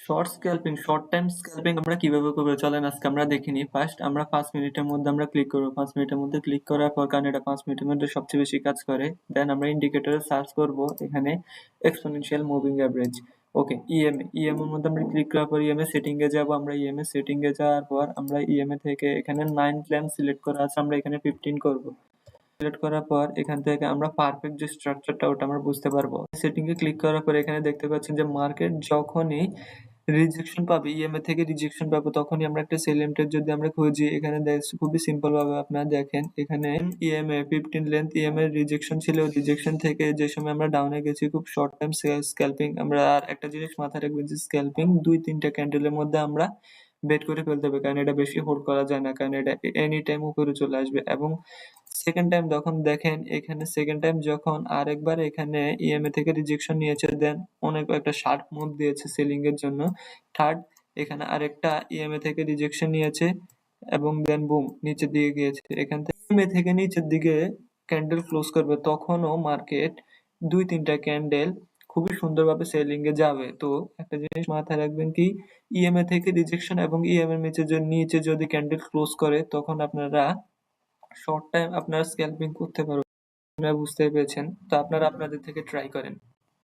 Short time scalping আমরা কিভাবে করবো চলেন আজকে আমরা দেখে নিই। ফার্স্ট আমরা 5 মিনিটের মধ্যে আমরা ক্লিক করবো। 5 মিনিটের মধ্যে ক্লিক করার পর, কারণ এটা 5 মিনিটের মধ্যে সবচেয়ে বেশি কাজ করে, দেন আমরা ইন্ডিকেটরে সার্চ করব এখানে এক্সপোনেনশিয়াল মুভিং অ্যাভারেজ। ওকে, ইএমএ এর মধ্যে আমরা ক্লিক করার পর ইএমএ সেটিং এ যাব। আমরা ইএমএ সেটিং এ যাওয়ার পর আমরা ইএমএ থেকে এখানে 9 প্ল্যান সিলেক্ট করা আছে, আমরা এখানে 15 করব। সিলেক্ট করার পর এখান থেকে আমরা পারফেক্ট যে স্ট্রাকচারটা ওটা আমরা বুঝতে পারবো। সেটিং এ ক্লিক করার পর এখানে দেখতে পাচ্ছেন যে মার্কেট যখনই রিজেকশন পাবে, ইএমএ থেকে রিজেকশন পাবো, তখনই আমরা একটা সেল লিমিটেড যদি আমরা খুঁজি, এখানে খুবই সিম্পল ভাবে আপনারা দেখেন এখানে ইএমএ 15 লেন্থ ইএমএ রিজেকশন ছিল, রিজেকশন থেকে যে সময় আমরা ডাউনে গেছি খুব শর্ট টাইম স্ক্যাল্পিং। আমরা আর একটা জিনিস মাথায় রাখবেন যে স্ক্যাল্পিং 2-3টা ক্যান্ডেলের মধ্যে আমরা বেট করে ফেলতে হবে, কারণ এটা বেশি হোল্ড করা যায় না, কারণ এটা এনি টাইম উপরে চলে আসবে। এবং সেকেন্ড টাইম যখন দেখেন এখানে সেকেন্ড টাইম যখন আরেকবার এখানে ইএমএ থেকে রিজেকশন নিয়েছে, দেন অনেক একটা শার্প মুভ দিয়েছে সেলিং এর জন্য। থার্ড, এখানে আরেকটা ইএমএ থেকে রিজেকশন নিয়েছে এবং দেন বুম নিচের দিকে গিয়েছে। এখান থেকে ইএমএ থেকে নিচের দিকে ক্যান্ডেল ক্লোজ করবে, তখনও মার্কেট 2-3টা ক্যান্ডেল খুবই সুন্দরভাবে সেলিং এ যাবে। তো একটা জিনিস মাথায় রাখবেন কি, ইএমএ থেকে রিজেকশন এবং ইএমএ নিচে যদি ক্যান্ডেল ক্লোজ করে, তখন আপনারা শর্ট টাইম আপনারা স্ক্যাল্পিং করতে পারবেন। আপনারা বুঝতে পেরেছেন, তো আপনারা আপনাদের থেকে ট্রাই করেন।